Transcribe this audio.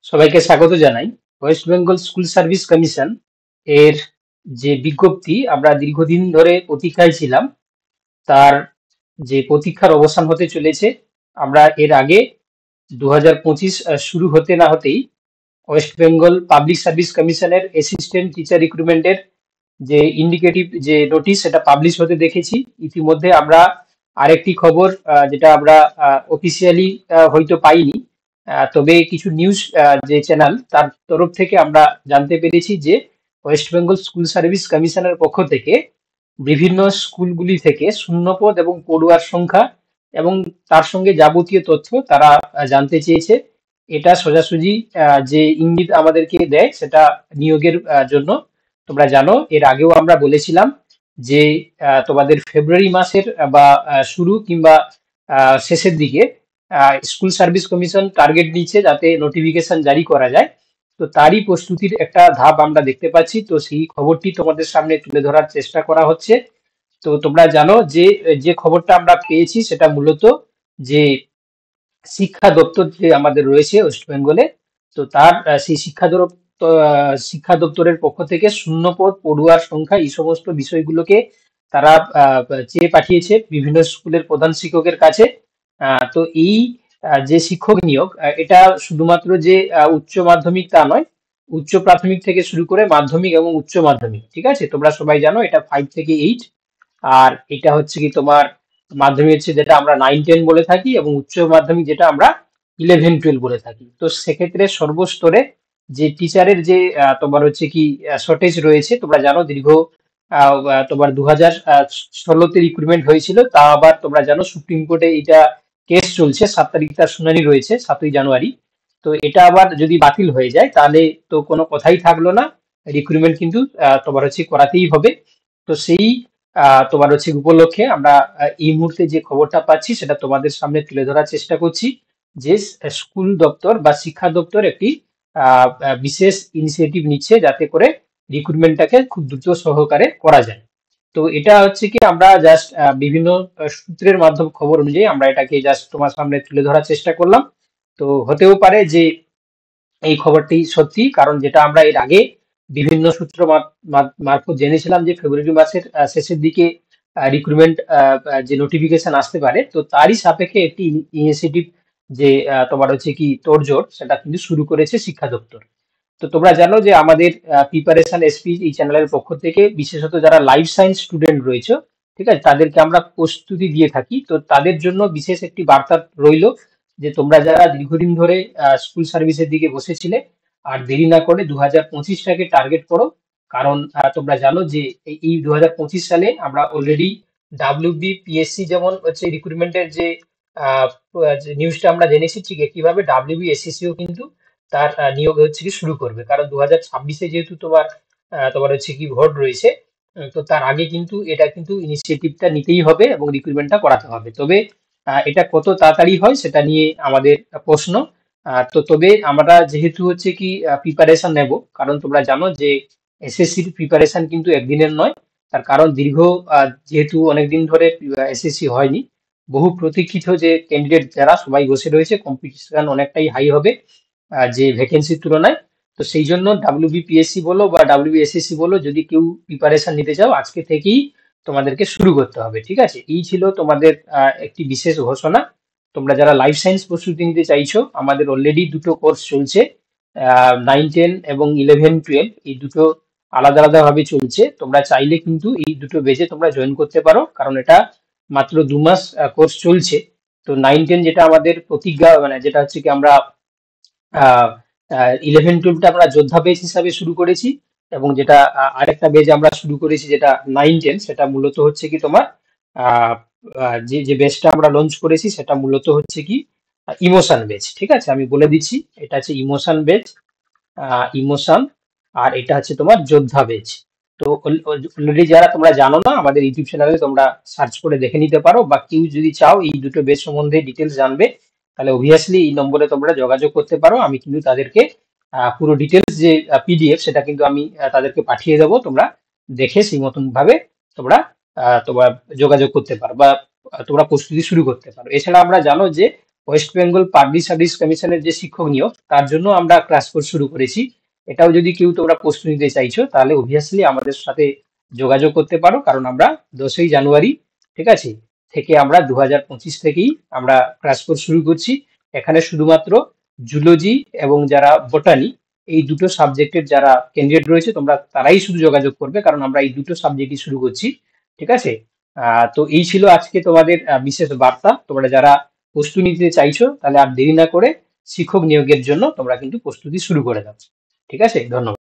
সবাইকে স্বাগত জানাই। West Bengal school service commission এর যে বিজ্ঞপ্তি আমরা দীর্ঘদিন ধরে প্রতীক্ষায় ছিলাম, তার যে প্রতীক্ষার অবসান হতে চলেছে। আমরা এর আগে 2025 শুরু হতে না হতেই ওয়েস্ট বেঙ্গল পাবলিক সার্ভিস কমিশনের অ্যাসিস্ট্যান্ট টিচার রিক্রুটমেন্টের যে ইন্ডিকেটিভ যে নোটিশ সেটা পাবলিশ হতে দেখেছি। ইতিমধ্যে আমরা আরেকটি খবর যেটা আমরা অফিসিয়ালি হয়তো পাইনি, তবে কিছু নিউজ যে চ্যানেল তার তরফ থেকে আমরা জানতে পেরেছি যে ওয়েস্ট বেঙ্গল স্কুল সার্ভিস কমিশনের পক্ষ থেকে বিভিন্ন স্কুলগুলি থেকে শূন্যপদ এবং পড়ুয়ার সংখ্যা এবং তার সঙ্গে যাবতীয় তথ্য তারা জানতে চেয়েছে। এটা সোজাসুজি যে ইঙ্গিত আমাদেরকে দেয় সেটা নিয়োগের জন্য। তোমরা জানো এর আগেও আমরা বলেছিলাম যে তোমাদের ফেব্রুয়ারি মাসের বা শুরু কিংবা শেষের দিকে স্কুল সার্ভিস কমিশন টার্গেট নিচ্ছে যাতে নোটিফিকেশন জারি করা যায়। তো তারই প্রস্তুতির একটা ধাপ আমরা দেখতে পাচ্ছি। তো সেই খবরটি তোমাদের সামনে তুলে ধরার চেষ্টা করা হচ্ছে। তো তোমরা জানো যে যে খবরটা আমরা পেয়েছি সেটা মূলত যে শিক্ষা দপ্তর যে আমাদের রয়েছে ওয়েস্ট বেঙ্গলে, তো তার সেই শিক্ষা দপ্তরের পক্ষ থেকে শূন্যপদ পড়ুয়ার সংখ্যা এই সমস্ত বিষয়গুলোকে তারা চেয়ে পাঠিয়েছে বিভিন্ন স্কুলের প্রধান শিক্ষকের কাছে। তো এই যে শিক্ষক নিয়োগ, এটা শুধুমাত্র যে উচ্চ মাধ্যমিক তা নয়, উচ্চ প্রাথমিক থেকে শুরু করে মাধ্যমিক এবং উচ্চ মাধ্যমিক, ঠিক আছে? তোমরা সবাই জানো এটা 5 থেকে 8। আর এটা হচ্ছে কি তোমার মাধ্যমিক হচ্ছে যেটা আমরা 9-10 বলে থাকি, এবং উচ্চ মাধ্যমিক যেটা আমরা 11-12 বলে থাকি। তো সেক্ষেত্রে সর্বস্তরে যে টিচারের যে তোমার হচ্ছে কি শর্টেজ রয়েছে, তোমরা জানো দীর্ঘ তোমার 2016-তে রিক্রুটমেন্ট হয়েছিল, তা আবার তোমরা জানো সুপ্রিম কোর্টে এটা কেস চলছে, 7 তারিখ তার শুনানি রয়েছে, 7ই জানুয়ারি। তো এটা আবার যদি বাতিল হয়ে যায় তাহলে তো কোনো কথাই থাকলো না, রিক্রুটমেন্ট কিন্তু তোমার হচ্ছে করাতেই হবে। তো সেই তোমার হচ্ছে উপলক্ষে আমরা এই মুহূর্তে যে খবরটা পাচ্ছি সেটা তোমাদের সামনে তুলে ধরার চেষ্টা করছি যে স্কুল দপ্তর বা শিক্ষা দপ্তর একটি বিশেষ ইনিশিয়েটিভ নিচ্ছে যাতে করে রিক্রুটমেন্টটাকে খুব দ্রুত সহকারে করা যায়। তো এটা হচ্ছে কি আমরা জাস্ট বিভিন্ন সূত্রের মাধ্যমে খবর অনুযায়ী আমরা এটাকে জাস্ট তোমার সামনে তুলে ধরার চেষ্টা করলাম। তো হতেও পারে যে এই খবরটি সত্যি, কারণ যেটা আমরা এর আগে বিভিন্ন সূত্র মারফত জেনেছিলাম যে ফেব্রুয়ারি মাসের শেষের দিকে রিক্রুটমেন্ট যে নোটিফিকেশন আসতে পারে, তো তারই সাপেক্ষে একটি ইনিশিয়েটিভ যে তোমার হচ্ছে কি তোড়জোড় সেটা কিন্তু শুরু করেছে শিক্ষা দপ্তর। তো তোমরা জানো যে আমাদের প্রিপারেশন এসপি এই চ্যানেলের পক্ষ থেকে বিশেষত যারা লাইফ সায়েন্স স্টুডেন্ট রয়েছে, ঠিক আছে, তাদেরকে আমরা প্রস্তুতি দিয়ে থাকি। তো তাদের জন্য বিশেষ একটি বার্তা রইলো যে তোমরা যারা দীর্ঘদিন ধরে স্কুল সার্ভিসের দিকে বসেছিলে, আর দেরি না করে 2025টাকে টার্গেট করো। কারণ তোমরা জানো যে এই 2025 সালে আমরা অলরেডি WBPSC যেমন হচ্ছে রিক্রুটমেন্টের যে নিউজটা আমরা জেনেছি, ঠিক একইভাবে WBSSC ও কিন্তু তার নিয়োগ হচ্ছে কি শুরু করবে। কারণ 2026-এ যেহেতু তোমার হচ্ছে কি ভোট রয়েছে, তো তার আগে কিন্তু এটা কিন্তু ইনিশিয়েটিভটা নিতেই হবে এবং রিক্রুটমেন্টটা করাতে হবে। তবে এটা কত তাড়াতাড়ি হয় সেটা নিয়ে আমাদের প্রশ্ন। তো তবে আমরা যেহেতু হচ্ছে কি প্রিপারেশন নেব, কারণ তোমরা জানো যে এসএসসির প্রিপারেশন কিন্তু একদিনের নয়। তার কারণ দীর্ঘ যেহেতু অনেকদিন ধরে এসএসসি হয়নি, বহু প্রতীক্ষিত যে ক্যান্ডিডেট যারা সবাই বসে রয়েছে, কম্পিটিশন অনেকটাই হাই হবে যে ভ্যাকেন্সির তুলনায়। তো সেই জন্য ডাব্লিউবিপিএসসি বলো বা ডাব্লিউবিএসএসসি বলো, যদি কেউ প্রিপারেশন নিতে চাও আজকে থেকেই তোমাদেরকে শুরু করতে হবে, ঠিক আছে? এই ছিল তোমাদের একটি বিশেষ ঘোষণা। তোমরা যারা লাইফ সায়েন্স প্রস্তুতি নিতে চাইছো, আমাদের অলরেডি দুটো কোর্স চলছে, 9-10 এবং 11-12, এই দুটো আলাদা আলাদা ভাবে চলছে। তোমরা চাইলে কিন্তু এই দুটো বেজে তোমরা জয়েন করতে পারো, কারণ এটা মাত্র 2 মাস কোর্স চলছে। তো 9-10 যেটা আমাদের প্রতিজ্ঞা, মানে যেটা হচ্ছে কি আমরা 11-12টা আমরা যোদ্ধা বেচ হিসাবে শুরু করেছি, এবং যেটা আরেকটা বেজ আমরা শুরু করেছি যেটা 9-10, সেটা মূলত হচ্ছে কি তোমার আহ, যে যে বেচটা আমরা লঞ্চ করেছি সেটা মূলত হচ্ছে কি ইমোশন বেচ, ঠিক আছে? আমি বলে দিচ্ছি, এটা হচ্ছে ইমোশন বেচ, ইমোশন, আর এটা হচ্ছে তোমার যোদ্ধা বেচ। তো অলরেডি যারা তোমরা জানো না, আমাদের ইউটিউব চ্যানেলে তোমরা সার্চ করে দেখে নিতে পারো, বা কেউ যদি চাও এই দুটো বেচ সম্বন্ধে ডিটেলস জানবে, তাহলে অবভিয়াসলি এই নম্বরে তোমরা যোগাযোগ করতে পারো। আমি কিন্তু তাদেরকে পুরো ডিটেলস যে পিডিএফ সেটা কিন্তু আমি তাদেরকে পাঠিয়ে দেবো, তোমরা দেখে সেই মতন ভাবে তোমরা তোমরা যোগাযোগ করতে পারো বা তোমরা প্রস্তুতি শুরু করতে পারো। এছাড়া আমরা জানো যে ওয়েস্ট বেঙ্গল পাবলিক সার্ভিস কমিশনের যে শিক্ষক নিয়োগ তার জন্য আমরা ক্লাস কোর্স শুরু করেছি। এটাও যদি কেউ তোমরা প্রস্তুতি নিতে চাইছো তাহলে অবভিয়াসলি আমাদের সাথে যোগাযোগ করতে পারো, কারণ আমরা 10ই জানুয়ারি, ঠিক আছে, থেকে আমরা 2025 থেকেই আমরা ক্লাস কোর্স শুরু করছি। এখানে শুধুমাত্র জুলজি এবং যারা বোটানি, এই দুটো সাবজেক্টের যারা ক্যান্ডিডেট রয়েছে তোমরা তারাই শুধু যোগাযোগ করবে, কারণ আমরা এই দুটো সাবজেক্টই শুরু করছি। ঠিক আছে। তো এই ছিল আজকে তোমাদের বিশেষ বার্তা। তোমরা যারা প্রস্তুতি নিতে চাইছো তাহলে আর দেরি না করে শিক্ষক নিয়োগের জন্য তোমরা কিন্তু প্রস্তুতি শুরু করে দাও। ঠিক আছে, ধন্যবাদ।